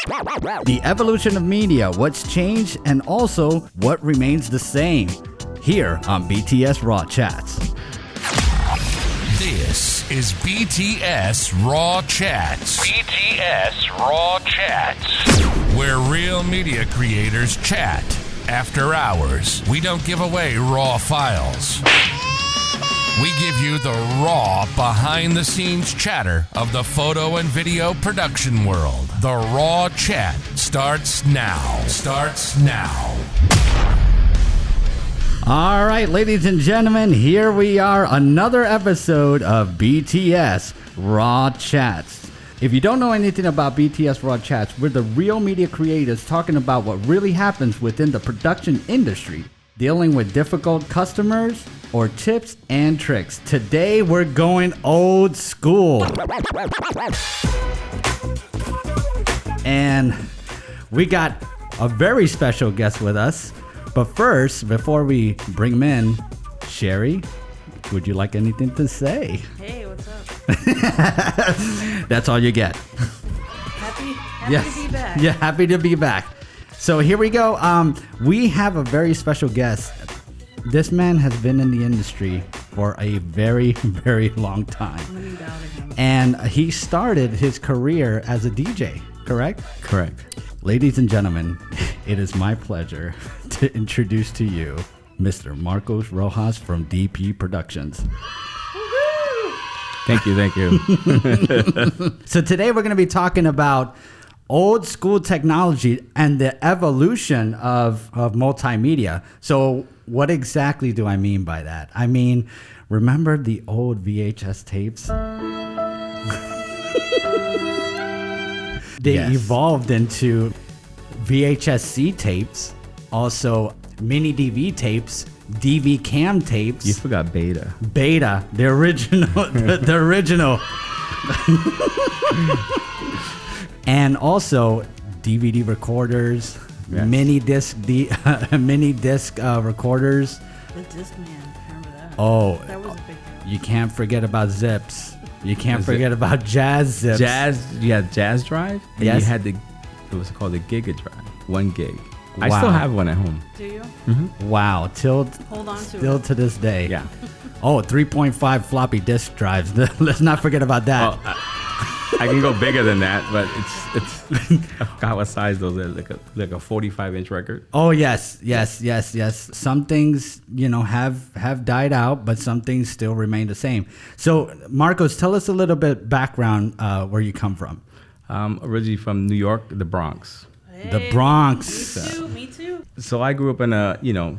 The evolution of media, what's changed, and also what remains the same. Here on BTS RAW Chats. This is BTS RAW Chats. BTS RAW Chats. Where real media creators chat. After hours, we don't give away raw files. We give you the raw, behind-the-scenes chatter of the photo and video production world. The RAW Chat starts now. All right, ladies and gentlemen, here we are, another episode of BTS RAW Chats. If you don't know anything about BTS RAW Chats, we're the real media creators talking about what really happens within the production industry, dealing with difficult customers, or tips and tricks. Today, we're going old school. And we got a very special guest with us. But first, before we bring him in, Sherry, would you like anything to say? Hey, what's up? That's all you get. Happy Yes. to be back. Yeah, happy to be back. So here we go. We have a very special guest. This man has been in the industry for a very, very long time. And he started his career as a DJ, correct? Correct. Ladies and gentlemen, it is my pleasure to introduce to you Mr. Marcos Rojas from DP Productions. Thank you. So today we're going to be talking about old school technology and the evolution of multimedia. So what exactly do I mean by that? I mean, remember the old VHS tapes? They evolved into VHS-C tapes, also mini DV tapes, DV cam tapes. You forgot Beta. Beta, the original, the original. And also DVD recorders, Yes. mini disc recorders. The Discman, remember that? Oh, That was a big deal. you can't forget about zips. You can't forget about jazz zips. Jazz Drive. And Yes. you had it was called the Giga Drive, 1 gig. I Wow. still have one at home. Do you? Wow, Hold on to still it. to this day. Yeah. Oh, 3.5 floppy disk drives. Let's not forget about that. Well, I can go bigger than that, but it's I forgot what size those are. Like a 45-inch record. Oh yes. Some things, have died out, but some things still remain the same. So, Marcos, tell us a little bit background where you come from. Originally from New York, the Bronx. The Bronx. Me too. So I grew up in a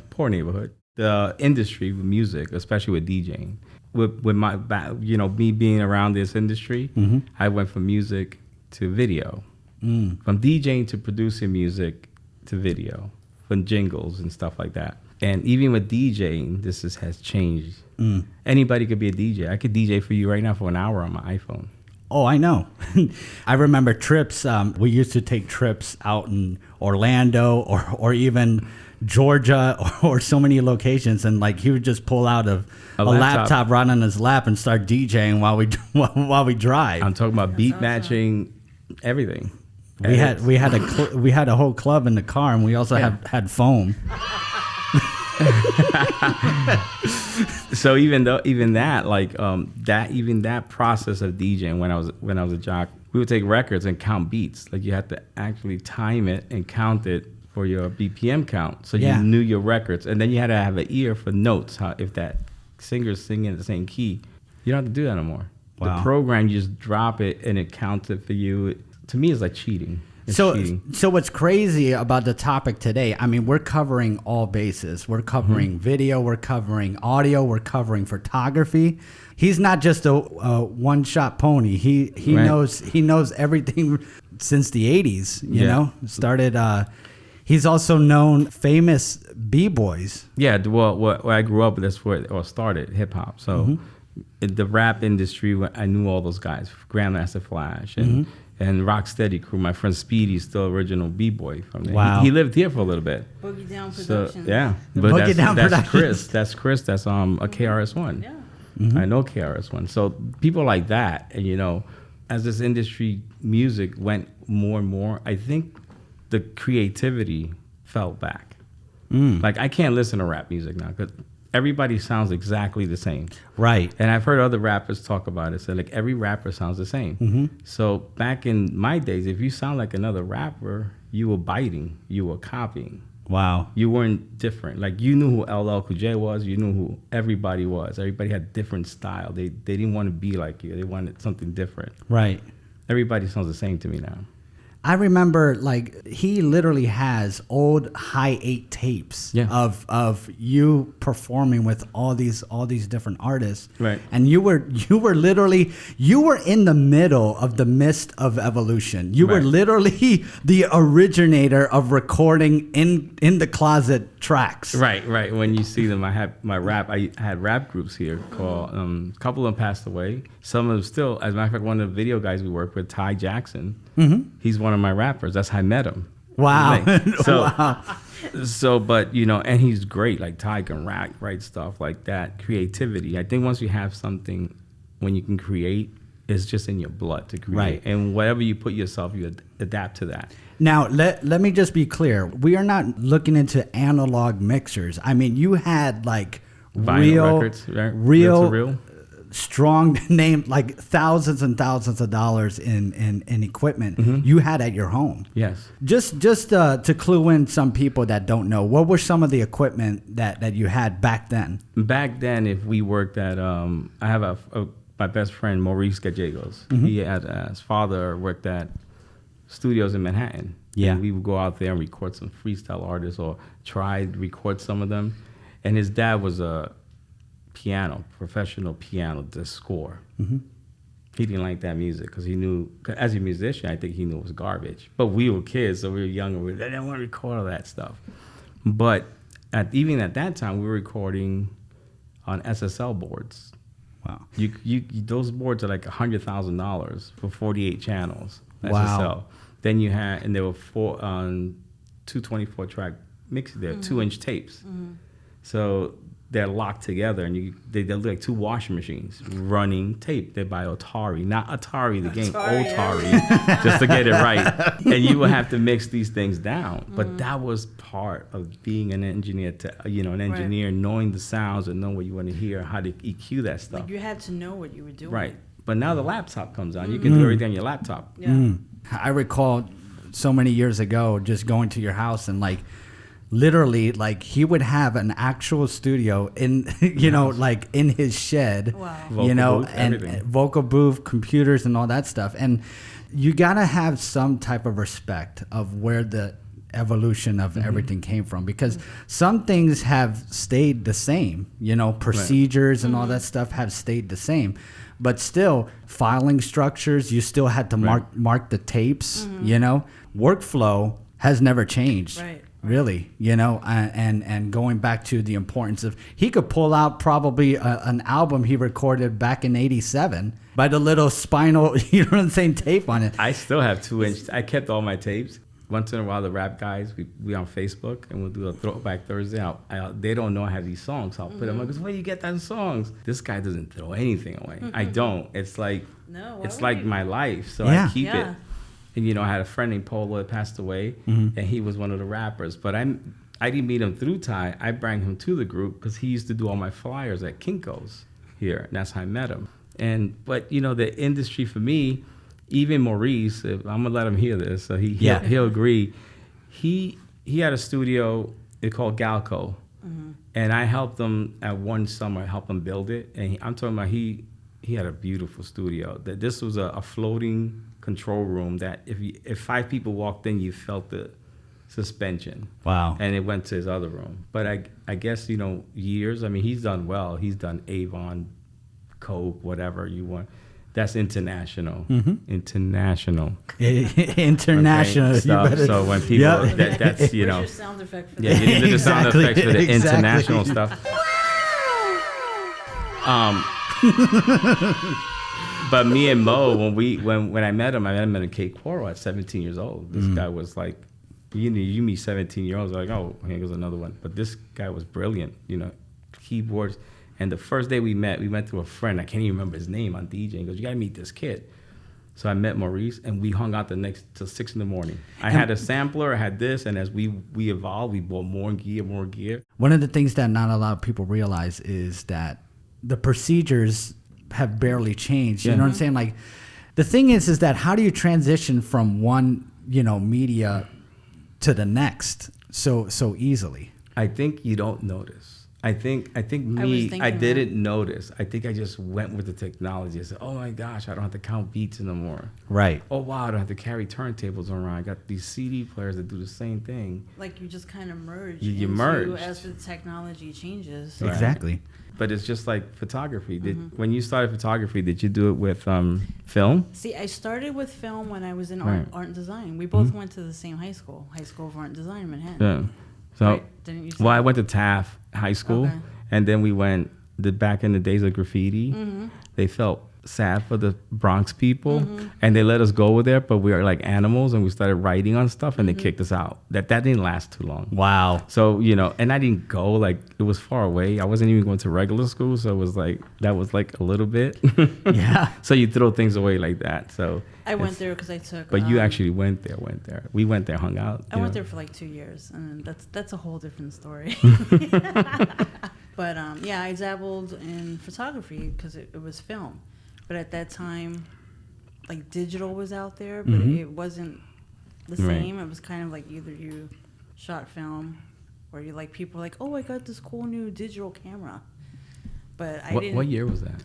poor neighborhood. The industry with music, especially with DJing, with my me being around this industry, I went from music to video, from DJing to producing music to video, from jingles and stuff like that. And even with DJing, has changed. Anybody could be a DJ. I could DJ for you right now for an hour on my iPhone. Oh, I know. I remember trips. We used to take trips out in Orlando or even Georgia or so many locations, and like he would just pull out a laptop right on his lap and start DJing while we drive. I'm talking about beat matching, everything. We had a whole club in the car, and we also had foam. So even that process of DJing when I was a jock, we would take records and count beats. Like you had to actually time it and count it for your BPM count, so you knew your records, and then you had to have an ear for notes. If that singer's singing in the same key, you don't have to do that no more. Wow. The program, you just drop it and it counts it for you. To me, it's like cheating. So what's crazy about the topic today, I mean, we're covering all bases. We're covering video, we're covering audio, we're covering photography. He's not just a one-shot pony. He knows everything since the 80s, you know? Started he's also known famous B-boys. Yeah, well, where I grew up, that's where it all started, hip-hop. So in the rap industry, I knew all those guys, Grandmaster Flash and Rocksteady Crew. My friend Speedy's still original B-boy from there. Wow. He lived here for a little bit. Boogie Down Productions. So, yeah. But that's Chris. That's Chris. That's a KRS-One. Yeah. I know KRS-One. So people like that, and as this industry music went more and more, I think the creativity fell back. Like I can't listen to rap music now because everybody sounds exactly the same. Right. And I've heard other rappers talk about it. So like every rapper sounds the same. So back in my days, if you sound like another rapper, you were biting, you were copying. Wow. You weren't different. Like you knew who LL Cool J was. You knew who everybody was. Everybody had different style. They didn't want to be like you. They wanted something different. Right. Everybody sounds the same to me now. I remember, like, he literally has old high 8 tapes of you performing with all these different artists, right? And you were literally in the middle of the midst of evolution. You were literally the originator of recording in the closet tracks. Right. When you see them, I had rap groups here called. A couple of them passed away. Some of them still. As a matter of fact, one of the video guys we work with, Ty Jackson. He's one of my rappers. That's how I met him. Wow. So, but and he's great. Like Ty can write stuff like that. Creativity. I think once you have something, when you can create, it's just in your blood to create. Right. And whatever you put yourself, you adapt to that. Now, let me just be clear. We are not looking into analog mixers. I mean, you had like Vinyl records, right? real strong name, like thousands and thousands of dollars in equipment you had at your home. Yes. Just to clue in some people that don't know, what were some of the equipment that you had back then? Back then, if we worked at, I have my best friend, Maurice Gallegos. He had, his father worked at studios in Manhattan. Yeah. And we would go out there and record some freestyle artists or try to record some of them. And his dad was a professional piano to score. He didn't like that music because he knew, as a musician, I think he knew it was garbage. But we were kids, so we were young, and they didn't want to record all that stuff. But even at that time, we were recording on SSL boards. Wow. Those boards are like $100,000 for 48 channels. SSL. Wow. Then you had, and there were 224 track mixes there, 2-inch tapes. So they're locked together, and they look like two washing machines running tape. They're by Atari, not Atari the game, Otari, just to get it right. And you will have to mix these things down. But that was part of being an engineer, an engineer, knowing the sounds and knowing what you want to hear, how to EQ that stuff. Like you had to know what you were doing. Right. But now the laptop comes on. You can do everything on your laptop. Yeah. I recall so many years ago just going to your house and like literally like he would have an actual studio in like in his shed. Wow. Vocal booth, and everything. vocal booth, computers and all that stuff. And you gotta have some type of respect of where the evolution of everything came from, because some things have stayed the same, procedures and all that stuff have stayed the same. But still, filing structures, you still had to mark the tapes, workflow has never changed. Right. Really, and going back to the importance of, he could pull out probably an album he recorded back in '87 by the little spinal, tape on it. I still have 2-inch. I kept all my tapes. Once in a while, the rap guys, we on Facebook, and we'll do a Throwback Thursday. They don't know I have these songs. I'll put them. I go, where do you get those songs? This guy doesn't throw anything away. I don't. It's like, it's like my life. So I keep it. And, I had a friend named Polo that passed away, and he was one of the rappers. But I didn't meet him through Ty. I brought him to the group because he used to do all my flyers at Kinko's here. And that's how I met him. But the industry for me, even Maurice, I'm gonna let him hear this, so he'll agree. He had a studio called Galco, and I helped him at one summer, help him build it. And I'm talking about he had a beautiful studio. That this was a floating control room that if 5 people walked in, you felt the suspension. Wow. And it went to his other room. But I guess years. I mean, he's done well. He's done Avon, Coke, whatever you want. That's international. International. International. Okay, so when people, that's, Where's your sound effect for that? you need the sound effects for the international stuff. But me and Mo, when I met him in Cape Coral at 17 years old. This guy was like, you meet 17-year-olds, like, oh, here goes another one. But this guy was brilliant, keyboards. And the first day we met through a friend. I can't even remember his name on DJ. He goes, you got to meet this kid. So I met Maurice, and we hung out the next till 6 a.m. I had a sampler, I had this, and as we evolved, we bought more gear. One of the things that not a lot of people realize is that the procedures have barely changed. You know what I'm saying? Like, the thing is that how do you transition from one, media to the next so easily? I think you don't notice. I think I thinking didn't notice. I think I just went with the technology. I said, oh my gosh, I don't have to count beats anymore. Right. Oh wow, I don't have to carry turntables around. I got these CD players that do the same thing. Like, you just kind of merge. You merge. As the technology changes. Right. Exactly. But it's just like photography. When you started photography, did you do it with film? See, I started with film when I was in Right. art and design. We both went to the same high school of art and design in Manhattan. Yeah. So, Right. Didn't you say well, I that? went to Taft High School, Okay. and then we went back in the days of graffiti. They felt sad for the Bronx people, and they let us go over there, but we were like animals, and we started writing on stuff, and they kicked us out. That didn't last too long. Wow. So, and I didn't go, like, it was far away. I wasn't even going to regular school, so it was like, that was like a little bit. Yeah. So you throw things away like that. So I went there because I took. But you actually went there. We went there, hung out. I went there for like 2 years, and that's a whole different story. But yeah, I dabbled in photography because it was film. But at that time, like, digital was out there, but it wasn't the same. It was kind of like either you shot film, or you, like, people were like, oh, I got this cool new digital camera. But I didn't. What year was that?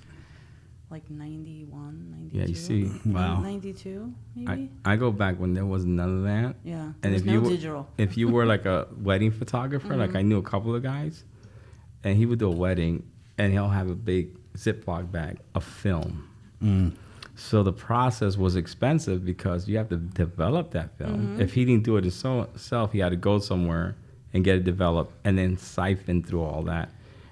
Like 91, 92. Yeah, you see. Wow. 92, maybe? I go back when there was none of that. Yeah, And there was if no you were, digital. if you were like a wedding photographer, like I knew a couple of guys, and he would do a wedding, and he'll have a big Ziploc bag of film. So the process was expensive because you have to develop that film. If he didn't do it himself, he had to go somewhere and get it developed and then siphon through all that.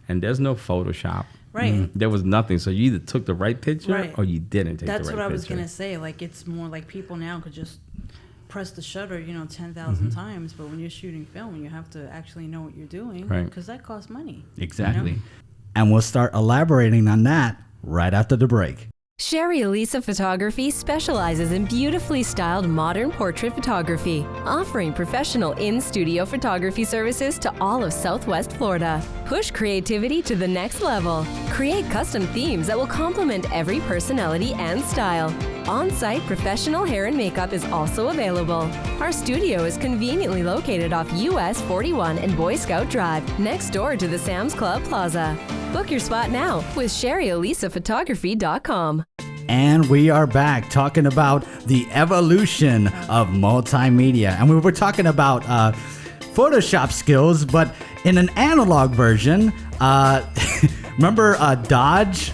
And there's no Photoshop. Right. There was nothing. So you either took the right picture Right. or you didn't take That's the right picture. what I was going to say. Like, it's more like people now could just press the shutter, 10,000 times. But when you're shooting film, you have to actually know what you're doing. Right. Because that costs money. Exactly. And we'll start elaborating on that right after the break. Sherry Elisa Photography specializes in beautifully styled modern portrait photography, offering professional in-studio photography services to all of Southwest Florida. Push creativity to the next level. Create custom themes that will complement every personality and style. On-site professional hair and makeup is also available. Our studio is conveniently located off US 41 and Boy Scout Drive, next door to the Sam's Club Plaza. Book your spot now with SherryElisaPhotography.com. And we are back talking about the evolution of multimedia. And we were talking about Photoshop skills, but in an analog version. Remember Dodge?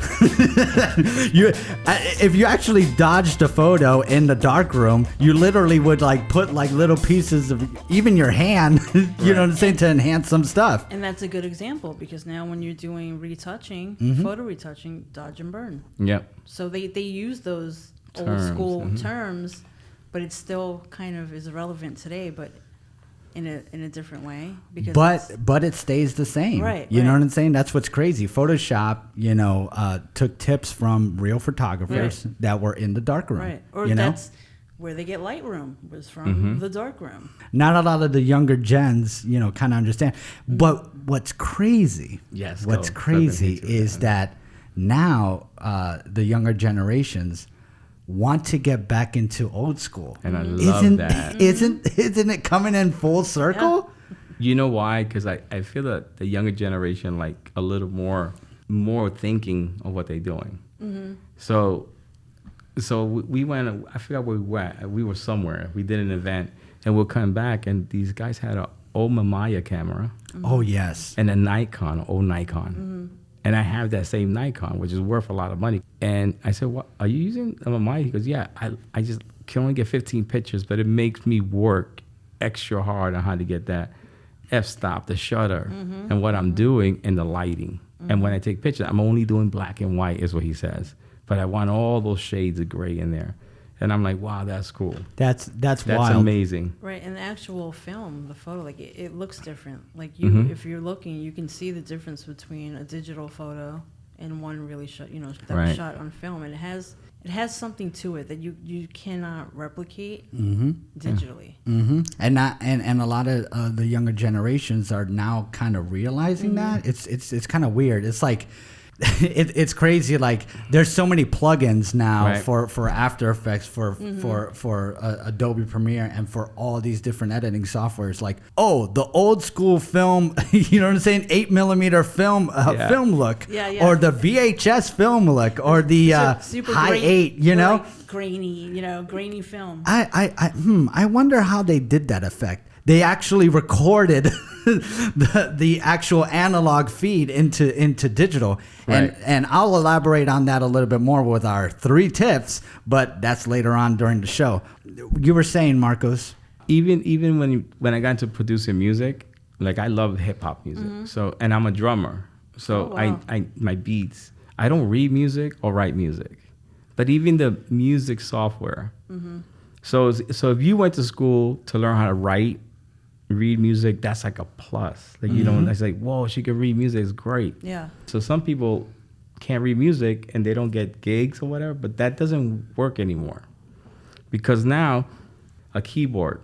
If you actually dodged a photo in the darkroom, you literally would like put like little pieces of even your hand, you know what I'm saying, to enhance some stuff. And that's a good example because now when you're doing retouching, photo retouching, dodge and burn. Yep. So they use those Terms, old school terms, but it still kind of is relevant today, but in a different way. Because But it stays the same. Right, You know right. what I'm saying? That's what's crazy. Photoshop, took tips from real photographers that were in the darkroom. right. Or you know? that's where they get Lightroom, was from the darkroom. Not a lot of the younger gens, kind of understand. But what's crazy, Yes, what's go. crazy Step into is that. that now the younger generations want to get back into old school. And I love that. Isn't it coming in full circle? You know why? Because I feel that the younger generation like a little more thinking of what they're doing. So we went. I forgot where we went. We were somewhere. We did an event, and we'll come back, and these guys had an old Mamiya camera Oh yes. and a Nikon, old Nikon. And I have that same Nikon, which is worth a lot of money. And I said, "What are you using a Mamiya?" He goes, "Yeah, I just can only get 15 pictures, but it makes me work extra hard on how to get that f-stop, the shutter, and what I'm doing, and the lighting. And when I take pictures, I'm only doing black and white," is what he says. But I want all those shades of gray in there. And I'm like, wow, that's cool. That's That's wild. amazing. Right, and the actual film, the photo, like it looks different. Like you, if you're looking, you can see the difference between a digital photo and one really shot, that was Right. shot on film, and it has something to it that you cannot replicate digitally. And a lot of the younger generations are now kind of realizing that. It's kind of weird. It's like it's crazy. Like there's so many plugins now Right. for After Effects, for Adobe Premiere, and for all these different editing softwares. Like, oh, the old school film, you know what I'm saying, 8mm film Yeah. film look, Yeah. or the VHS film look, or the Super high grainy, 8, you know. like grainy film. I wonder how they did that effect. They actually recorded the actual analog feed into digital, Right. and I'll elaborate on that a little bit more with our 3 tips, but that's later on during the show. You were saying, Marcos. Even when I got into producing music, like I love hip hop music. So, and I'm a drummer. So Oh, wow. I my beats, I don't read music or write music, but even the music software. So if you went to school to learn how to read music, that's like a plus. Like you know, it's like, whoa, she can read music, it's great. Yeah. So some people can't read music and they don't get gigs or whatever, but that doesn't work anymore. Because now a keyboard,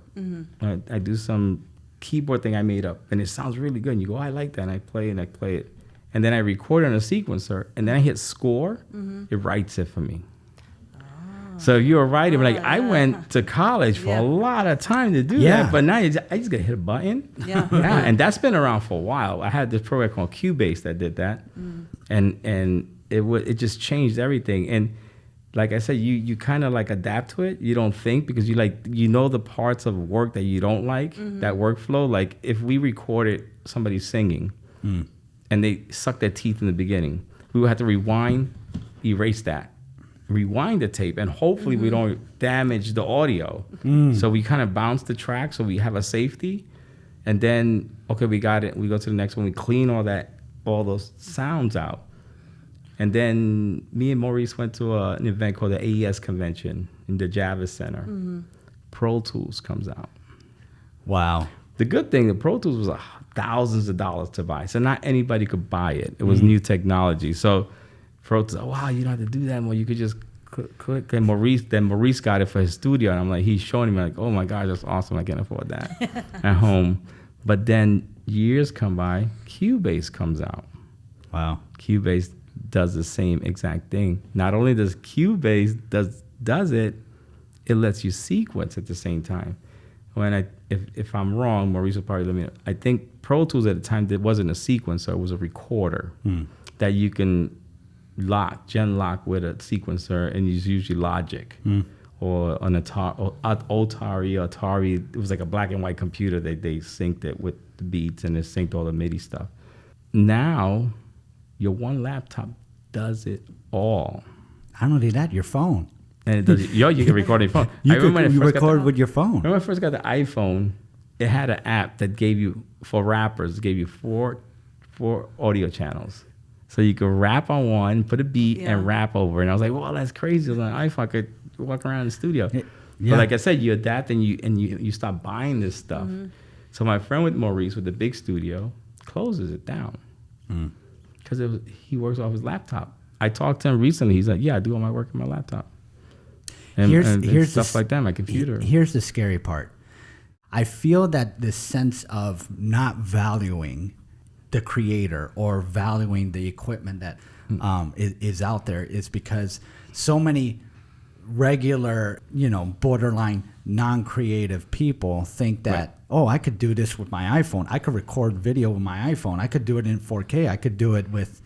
I do some keyboard thing I made up and it sounds really good. And you go, oh, I like that. And I play it. And then I record it on a sequencer and then I hit score, it writes it for me. So if you're a writer, like I went to college for a lot of time to do Yeah. that, but now I just gotta hit a button. Yeah. And that's been around for a while. I had this program called Cubase that did that, and it just changed everything. And like I said, you kind of like adapt to it. You don't think because you know the parts of work that you don't like, that workflow. Like if we recorded somebody singing, and they sucked their teeth in the beginning, we would have to rewind, erase that. Rewind the tape, and hopefully we don't damage the audio. So we kind of bounce the track so we have a safety, and then okay, we got it, we go to the next one, we clean all those sounds out. And then me and Maurice went to an event called the AES convention in the Javits Center. Pro Tools comes out. Wow. The good thing, the Pro Tools was thousands of dollars to buy, so not anybody could buy it. It was new technology. So Pro Tools, oh, wow, you don't have to do that anymore. You could just click. And Maurice got it for his studio. And I'm like, he's showing me like, oh my God, that's awesome. I can't afford that at home. But then years come by, Cubase comes out. Wow. Cubase Does the same exact thing. Not only does Cubase does it, it lets you sequence at the same time. If I'm wrong, Maurice will probably let me know. I think Pro Tools at the time, it wasn't a sequencer, it was a recorder that you can gen lock with a sequencer, and use usually Logic or an Atari. It was like a black and white computer that they synced it with the beats, and it synced all the MIDI stuff. Now, your one laptop does it all. Not only that, your phone. And it does. You can record on your phone. You record with your phone. Remember when I first got the iPhone, it had an app that gave you, for rappers, gave you four audio channels. So you could rap on one, put a beat, and rap over. And I was like, well, that's crazy. On an iPhone, I could walk around in the studio. Yeah. But like I said, you adapt and you stop buying this stuff. So my friend with Maurice with the big studio closes it down because he works off his laptop. I talked to him recently. He's like, yeah, I do all my work on my laptop. And here's stuff like that, my computer. Here's the scary part. I feel that this sense of not valuing the creator or valuing the equipment that is out there is because so many regular, borderline non-creative people think that, oh, I could do this with my iPhone. I could record video with my iPhone. I could do it in 4K. I could do it with,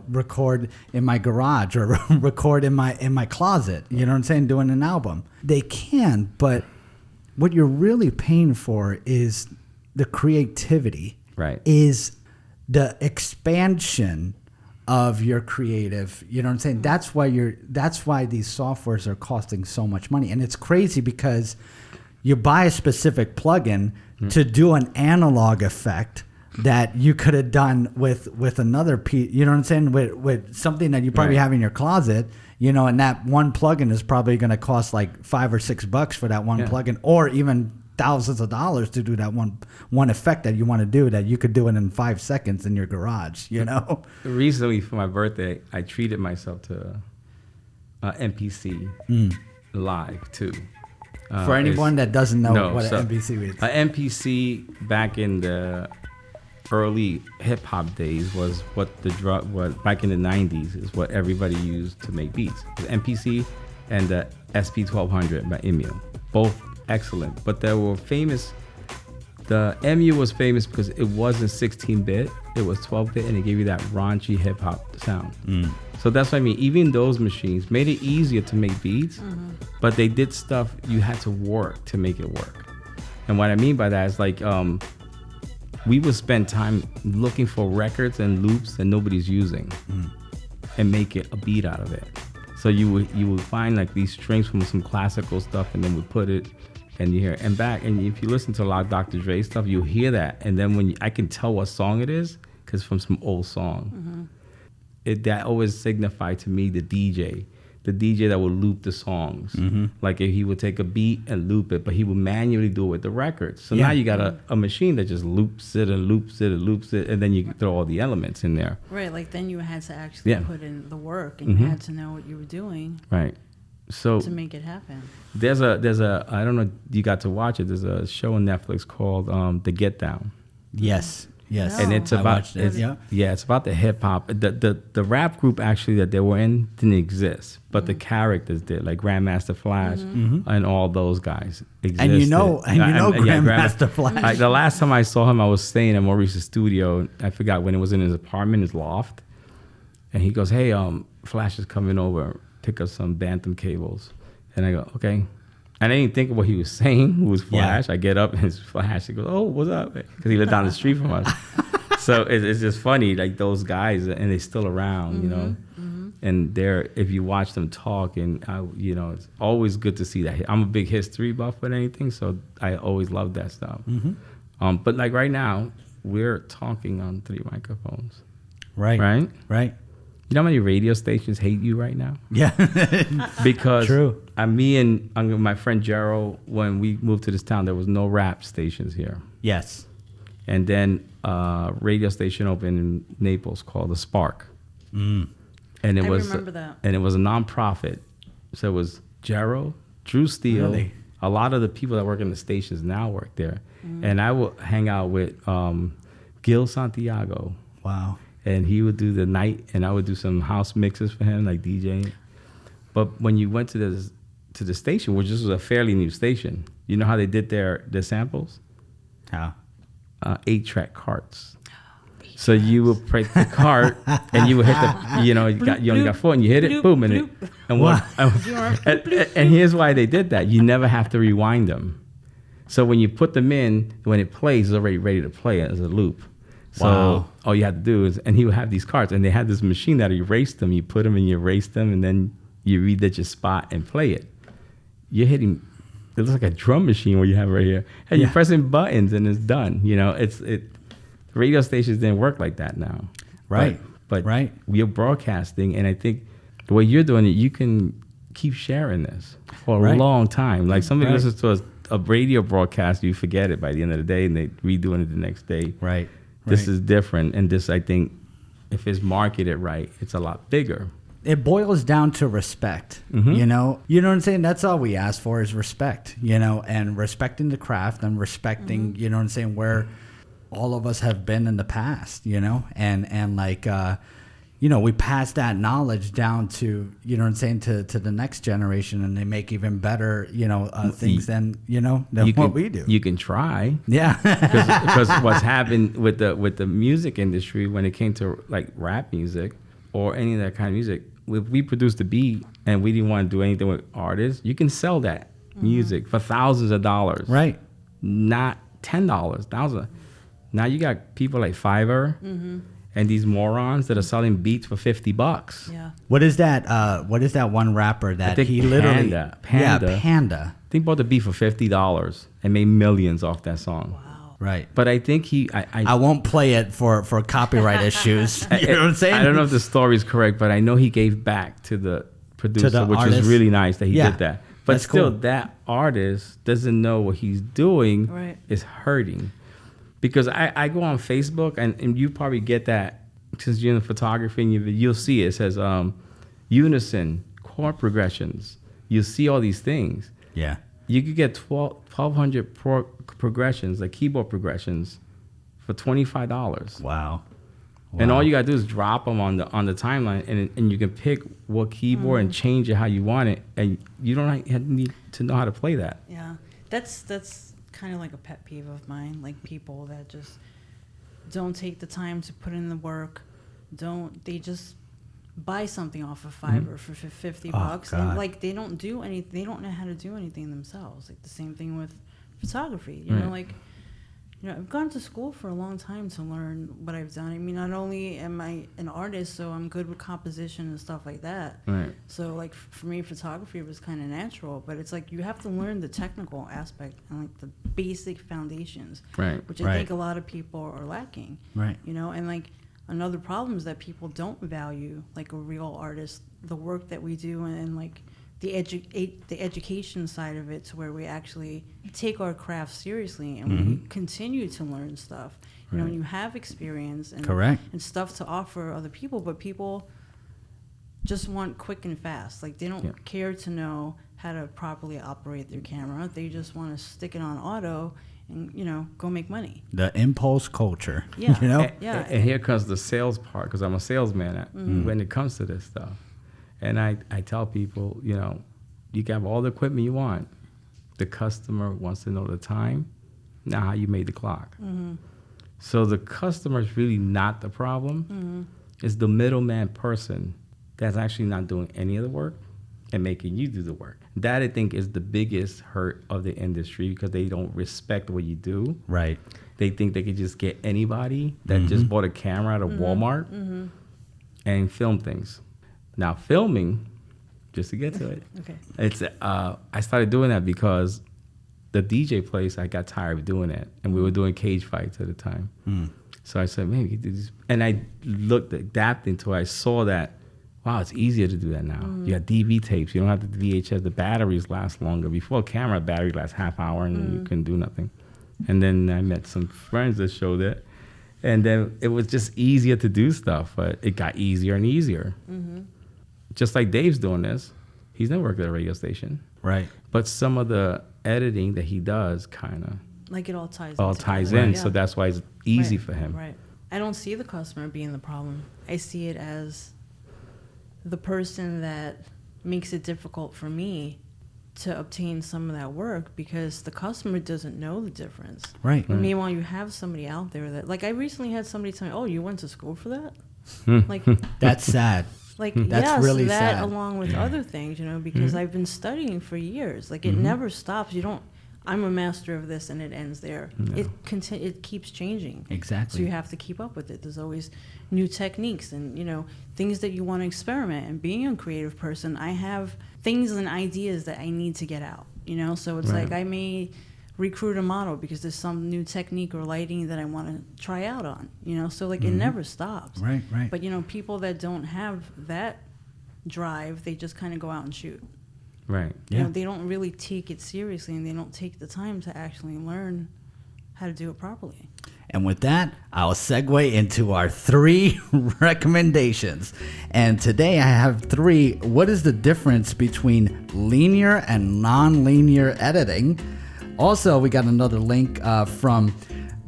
record in my garage or record in my closet. You know what I'm saying? Doing an album. They can, but what you're really paying for is the creativity. Right. Is the expansion of your creative, you know what I'm saying? That's why these softwares are costing so much money. And it's crazy because you buy a specific plugin to do an analog effect that you could have done with another piece, you know what I'm saying? With something that you probably have in your closet, and that one plugin is probably going to cost like $5 or $6 for that one plugin, or even thousands of dollars to do that one effect that you want to do that you could do it in 5 seconds in your garage, you know? Recently, for my birthday, I treated myself to MPC Live, too. For anyone that doesn't know what so an MPC is. MPC back in the early hip hop days was what back in the 90s is what everybody used to make beats. The MPC and the SP1200 by Emu, both excellent, but they were famous. The MU was famous because it wasn't 16-bit, it was 12-bit, and it gave you that raunchy hip hop sound. So that's what I mean. Even those machines made it easier to make beats, but they did stuff you had to work to make it work. And what I mean by that is like we would spend time looking for records and loops that nobody's using and make it a beat out of it. So you would find like these strings from some classical stuff, and then we put it, and you hear it. And if you listen to a lot of Dr. Dre stuff, you'll hear that. And then I can tell what song it is because from some old song. That always signified to me the DJ that would loop the songs. Like if he would take a beat and loop it, but he would manually do it with the records. So now you got a machine that just loops it and loops it and loops it, and then you throw all the elements in there. Right, like then you had to actually put in the work, and you had to know what you were doing. Right. So to make it happen. There's a I don't know if you got to watch it. There's a show on Netflix called The Get Down. Yes. Yes. And it's about it's about the hip hop. The rap group actually that they were in didn't exist, but the characters did, like Grandmaster Flash and all those guys existed. And you know Grandmaster Flash. The last time I saw him, I was staying at Maurice's studio. I forgot when it was in his apartment, his loft, and he goes, "Hey, Flash is coming over. Pick up some Bantam cables." And I go, "Okay." And I didn't think of what he was saying. It was Flash. I get up and it's Flash. He goes, "Oh, what's up?" Because he lived down the street from us. So it's just funny, like those guys, and they're still around, you know. And if you watch them talk, and it's always good to see that. I'm a big history buff with anything, so I always love that stuff. But like right now, we're talking on 3 microphones. Right. You know how many radio stations hate you right now? Yeah. Because True. Me and my friend Gerald, when we moved to this town, there was no rap stations here. Yes. And then a radio station opened in Naples called The Spark. And I remember that. And it was a nonprofit. So it was Gerald, Drew Steele. Really? A lot of the people that work in the stations now work there. And I would hang out with Gil Santiago. Wow. And he would do the night, and I would do some house mixes for him, like DJing. But when you went to the station, which this was a fairly new station, you know how they did their samples? How? 8-track carts. So you would break the cart, and you would hit the, you only got 4, and you hit it, boom, and and here's why they did that. You never have to rewind them. So when you put them in, when it plays, it's already ready to play as a loop. So all you had to do is, and he would have these cards, and they had this machine that erased them. You put them and you erase them, and then you read at your spot and play it. You're hitting, it looks like a drum machine where you have it right here. And you're pressing buttons and it's done. Radio stations didn't work like that now. Right. But we're broadcasting, and I think the way you're doing it, you can keep sharing this for a long time. Like somebody listens to a radio broadcast, you forget it by the end of the day, and they redoing it the next day. Right. This is different, and this, I think, if it's marketed right, it's a lot bigger. It boils down to respect, you know what I'm saying? That's all we ask for is respect, and respecting the craft and respecting, you know what I'm saying, where all of us have been in the past, and like, we pass that knowledge down to, you know what I'm saying, to the next generation, and they make even better, things than what we do. You can try. Yeah. Because what's happened with the music industry when it came to like rap music or any of that kind of music, if we produced a beat and we didn't want to do anything with artists, you can sell that music for thousands of dollars. Right. Not $10, thousands. Now you got people like Fiverr. And these morons that are selling beats for $50. Yeah. What is that? What is that one rapper that he literally? Panda. Yeah, Panda. He bought the beat for $50 and made millions off that song. Wow. Right. But I think I won't play it for copyright issues. You know what I'm saying? I don't know if the story is correct, but I know he gave back to the producer, which artist. Was really nice that he did that. But That's still, cool. that artist doesn't know what he's doing Right. is hurting. Because I go on Facebook, and you probably get that since you're in photography, and you'll see it says unison, chord progressions. You'll see all these things. Yeah. You could get 1,200 progressions, like keyboard progressions, for $25. Wow. And Wow. all you gotta do is drop them on the timeline, and you can pick what keyboard and change it how you want it, and you don't need to know how to play that. Yeah, that's kind of like a pet peeve of mine. Like people that just don't take the time to put in the work. They just buy something off of Fiverr for $50, God. and like they don't do any. They don't know how to do anything themselves. Like the same thing with photography. You know, like. You know, I've gone to school for a long time to learn what I've done. I mean, not only am I an artist, so I'm good with composition and stuff like that. Right. So, like, for me, photography was kind of natural. But it's like you have to learn the technical aspect and, like, the basic foundations. Right. Which I think a lot of people are lacking. Right. You know, and, like, another problem is that people don't value, like, a real artist, the work that we do and like, the education side of it, to where we actually take our craft seriously and we continue to learn stuff. You know, and you have experience and Correct. and stuff to offer other people, but people just want quick and fast. Like they don't care to know how to properly operate their camera. They just want to stick it on auto and, you know, go make money. The impulse culture. Yeah. You know? Yeah. And here comes the sales part, because I'm a salesman when it comes to this stuff. And I tell people, you know, you can have all the equipment you want. The customer wants to know the time, not how you made the clock. So the customer is really not the problem. It's the middleman person that's actually not doing any of the work and making you do the work. That, I think, is the biggest hurt of the industry, because they don't respect what you do. Right. They think they could just get anybody that just bought a camera at a Walmart and film things. Now, filming, just to get to it, Okay. it's I started doing that because the DJ place, I got tired of doing it, and we were doing cage fights at the time. So I said, man, we could do this. And I looked adapting to it. I saw that, wow, it's easier to do that now. You got DV tapes. You don't have the VHS. The batteries last longer. Before, a camera battery lasts half hour, and you couldn't do nothing. And then I met some friends that showed it. And then it was just easier to do stuff, but it got easier and easier. Just like Dave's doing this. He's never worked at a radio station. Right. But some of the editing that he does kind of Like it all ties in. Yeah. So that's why it's easy Right, for him. Right. I don't see the customer being the problem. I see it as the person that makes it difficult for me to obtain some of that work, because the customer doesn't know the difference. Right. And meanwhile, you have somebody out there that, like, I recently had somebody tell me, "Oh, you went to school for that?" Like, That's sad. like That's yes, really that sad. along with other things, you know, because I've been studying for years. Like it never stops. You don't. I'm a master of this, and it ends there. It keeps changing. Exactly. So you have to keep up with it. There's always new techniques and, you know, things that you want to experiment. And being a creative person, I have things and ideas that I need to get out. You know, so it's like I may recruit a model because there's some new technique or lighting that I want to try out on. You know, so like it never stops. Right, right. But, you know, people that don't have that drive, they just kind of go out and shoot. Right. You Yeah. know, they don't really take it seriously, and they don't take the time to actually learn how to do it properly. And with that, I'll segue into our 3 recommendations. And today I have 3. What is the difference between linear and non-linear editing? Also, we got another link from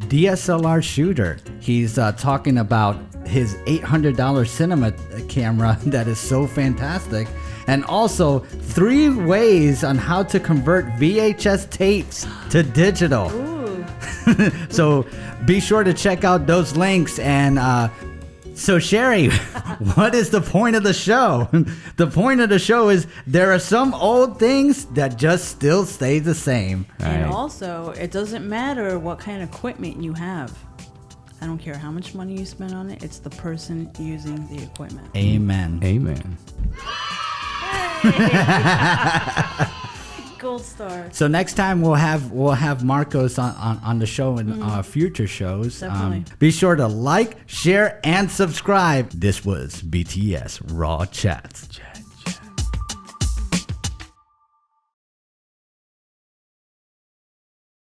DSLR Shooter. He's talking about his $800 cinema camera that is so fantastic. And also 3 ways on how to convert VHS tapes to digital. So be sure to check out those links. And so Sherry, what is the point of the show? The point of the show is there are some old things that just still stay the same. And also, it doesn't matter what kind of equipment you have. I don't care how much money you spend on it. It's the person using the equipment. Amen. Amen. Gold star. So next time we'll have Marcos on the show in future shows. Definitely. Be sure to like, share, and subscribe. This was BTS RAW Chats.